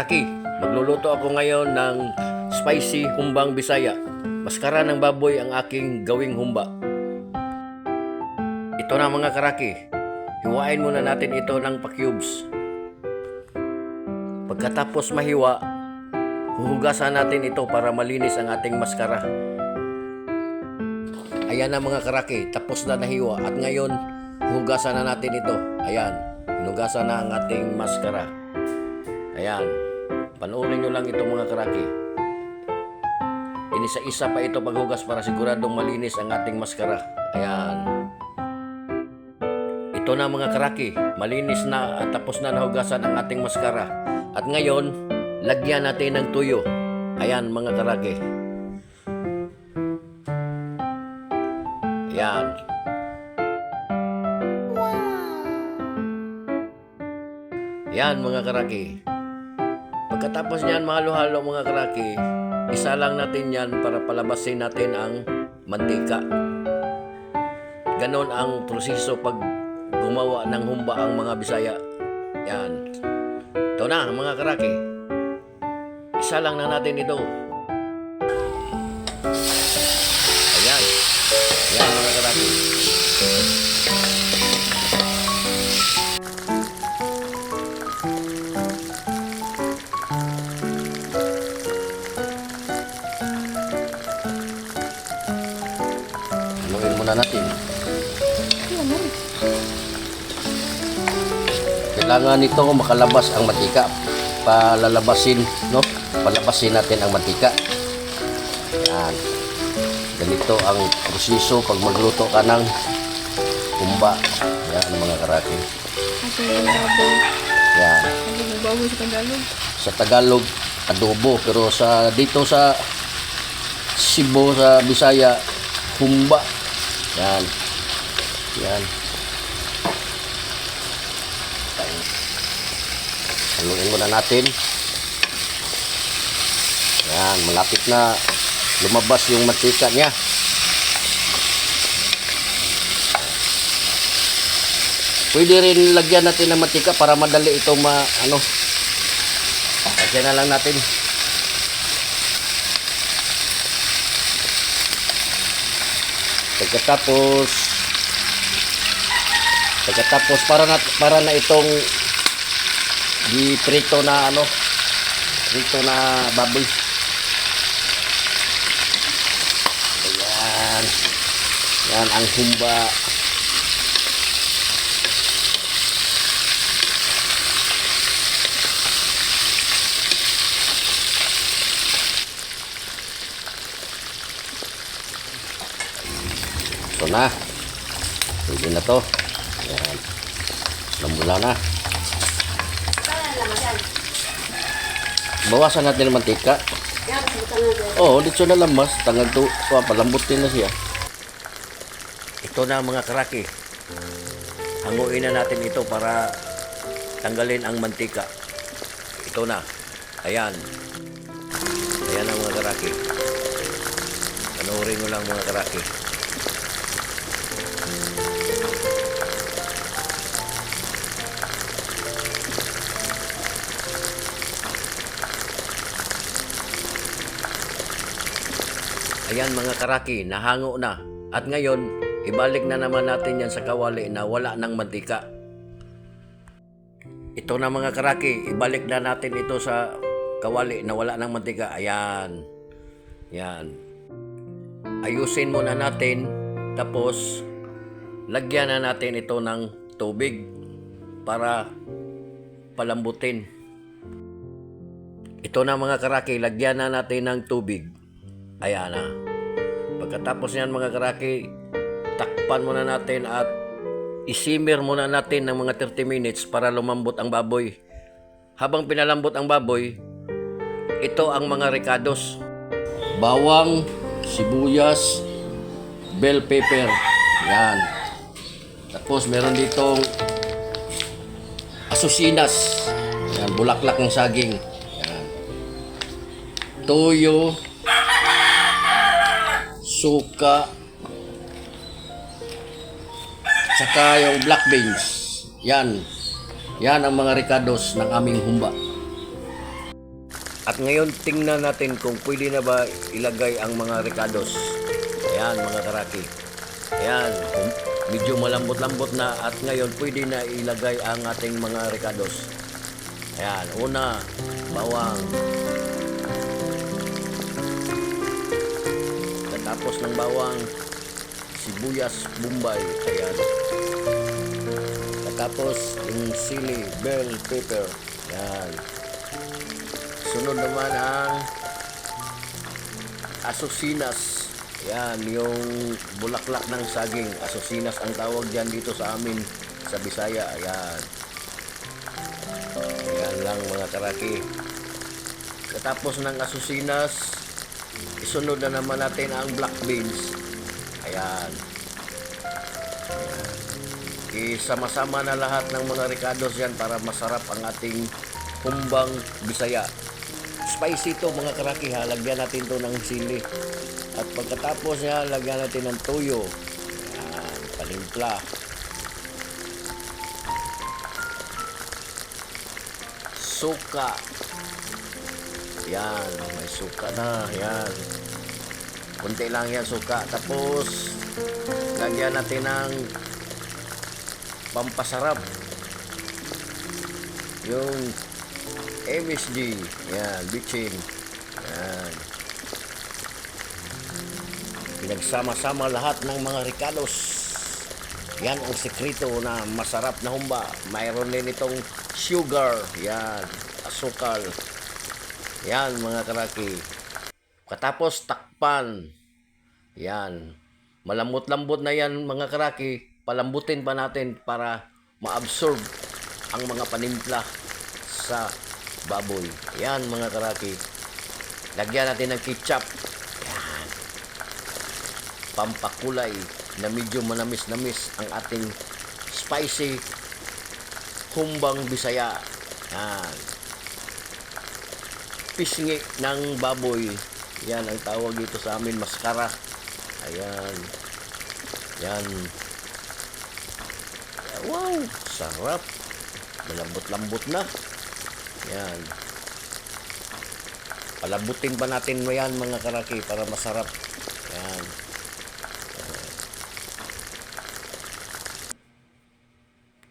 karaki, magluluto ako ngayon ng spicy humbang Bisaya. Maskara ng baboy ang aking gawing humba. Ito na mga karaki, hiwain muna natin ito ng pa-cubes. Pagkatapos mahiwa, huhugasan natin ito para malinis ang ating maskara. Ayan na mga karaki, tapos na nahiwa at ngayon huhugasan na natin ito. Ayan, hinugasan na ang ating maskara. Ayan, panoorin nyo lang ito mga karaki. Inisa-isa pa ito paghugas para siguradong malinis ang ating maskara. Ayan. Ito na mga karaki, malinis na at tapos na nahugasan ang ating maskara. At ngayon, lagyan natin ng tuyo. Ayan mga karaki. Ayan. Ayan mga karaki. Pagkatapos niyan mahalo-halo mga karaki, isa lang natin yan para palabasin natin ang mantika. Ganon ang proseso pag gumawa ng humba ang mga Bisaya. Yan. Ito na mga karaki. Isa lang na natin ito. Ayan. Ayan mga karaki. Haluin muna natin. Kailangan nito makalabas ang mantika. Palalabasin, no? Palabasin natin ang mantika. Yan. Ganito ang proseso pag magluto ka ng humba. Yan mga karaki. Yan. Sa Tagalog. Sa Tagalog, adobo. Pero dito sa Cebu, sa Bisaya, humba. Yan. Yan. Haluin muna natin. Yan, malapit na lumabas yung mantika niya. Pwede rin lagyan natin ng mantika para madali itong lagyan na lang natin. Pagkatapos para na itong prito na prito na baboy. Ayan. Yan ang humba. Ito na. Pwede na to. Ayan. Lamula na. Bawasan natin ng mantika. Oo, dito na lamas. Tangag to. Palambutin na siya. Ito na mga karaki. Hanguin na natin ito para tanggalin ang mantika. Ito na. Ayan. Ayan ang mga karaki. Panoorin mo lang mga karaki. Ayan mga karaki, nahango na. At ngayon, ibalik na naman natin yan sa kawali na wala ng mantika. Ito na mga karaki, ibalik na natin ito sa kawali na wala ng mantika. Ayan. Yan. Ayusin muna natin. Tapos, lagyan na natin ito ng tubig para palambutin. Ito na mga karaki, lagyan na natin ng tubig. Ayan na. Pagkatapos niyan mga karaki, takpan muna natin at isimmer muna natin ng mga 30 minutes para lumambot ang baboy. Habang pinalambot ang baboy, ito ang mga ricados. Bawang, sibuyas, bell pepper. Yan. Tapos meron ditong asusinas. Yan, bulaklak ng saging. Yan. Toyo, suka, saka yung black beans. Yan. Yan ang mga ricados ng aming humba. At ngayon tingnan natin kung pwede na ba ilagay ang mga ricados. Ayan mga karaki. Ayan, medyo malambot-lambot na at ngayon pwede na ilagay ang ating mga ricados. Ayan, una, bawang. Tapos ng bawang, sibuyas, bombay. Ayan. Tapos yung sili, bell pepper. Ayan. Sunod naman ang asosinas. Yan, yung bulaklak ng saging. Asosinas ang tawag dyan dito sa amin sa Bisaya. Ayan. Ayan lang mga karaki. Katapos ng asosinas, isunod na naman natin ang black beans. Ayan. Ayan. Isama-sama na lahat ng mga ricados yan para masarap ang ating humbang Bisaya. Spicy to mga karaki ha. Lagyan natin to ng sili. At pagkatapos niya, lagyan natin ng toyo. Ayan, panimpla. Suka. Yan, may suka na. Yan. Kunti lang yan suka. Tapos, lagyan natin ng pampasarap. Yung MSG. Yan, bitchin. Yan. Pinagsama-sama lahat ng mga ricados. Yan ang sekreto na masarap na humba. Mayroon din itong sugar. Yan, asukal. Yan mga karaki. Katapos takpan. Yan. Malambot-lambot na yan mga karaki. Palambutin pa natin para ma-absorb ang mga panimpla sa baboy. Yan mga karaki. Lagyan natin ng ketchup. Yan. Pampakulay na medyo manamis-namis ang ating spicy humbang Bisaya. Yan. Pisngi ng baboy. Yan ang tawag dito sa amin, maskara. Ayan. Yan. Wow, sarap. Malambot-lambot na. Yan. Palambutin pa natin mo yan mga karaki para masarap. Yan.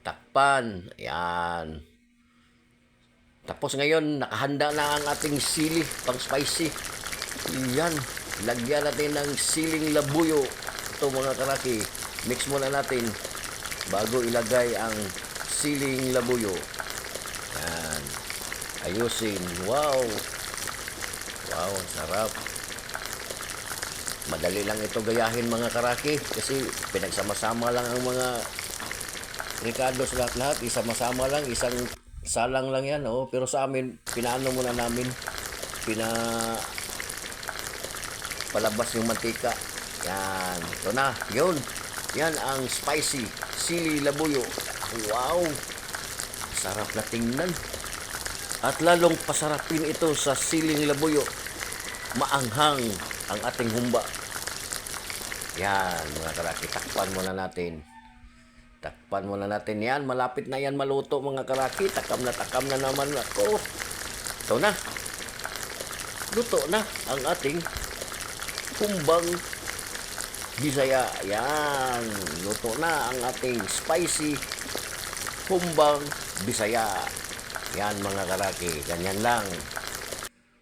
Takpan. Yan. Tapos ngayon, nakahanda na ang ating sili pang spicy. Yan. Lagyan natin ng siling labuyo. Ito mga karaki. Mix muna natin bago ilagay ang siling labuyo. Yan. Ayusin. Wow. Wow, sarap. Madali lang ito gayahin mga karaki kasi pinagsama-sama lang ang mga ricados lahat-lahat. Isama-sama lang, isang salang lang yan. Oh. Pero sa amin, pinaano muna namin. Palabas yung mantika. Yan. Ito na. Yun. Yan ang spicy sili labuyo. Wow. Sarap na tingnan. At lalong pasarapin ito sa siling labuyo. Maanghang ang ating humba. Yan mga karaki. Takpan muna natin. Takpan muna natin yan. Malapit na yan maluto mga karaki. Takam na naman ako. Ito na. Luto na ang ating humbang Bisaya. Yan. Luto na ang ating spicy humbang Bisaya. Yan mga karaki. Ganyan lang.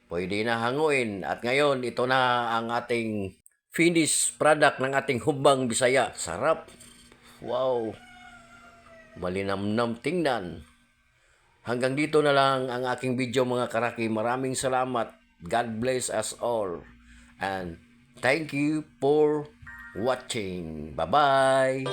Pwede na hanguin. At ngayon, ito na ang ating finished product ng ating humbang Bisaya. Sarap. Wow. Malinamnam tingnan. Hanggang dito na lang ang aking video mga karaki. Maraming salamat. God bless us all. And thank you for watching. Bye-bye.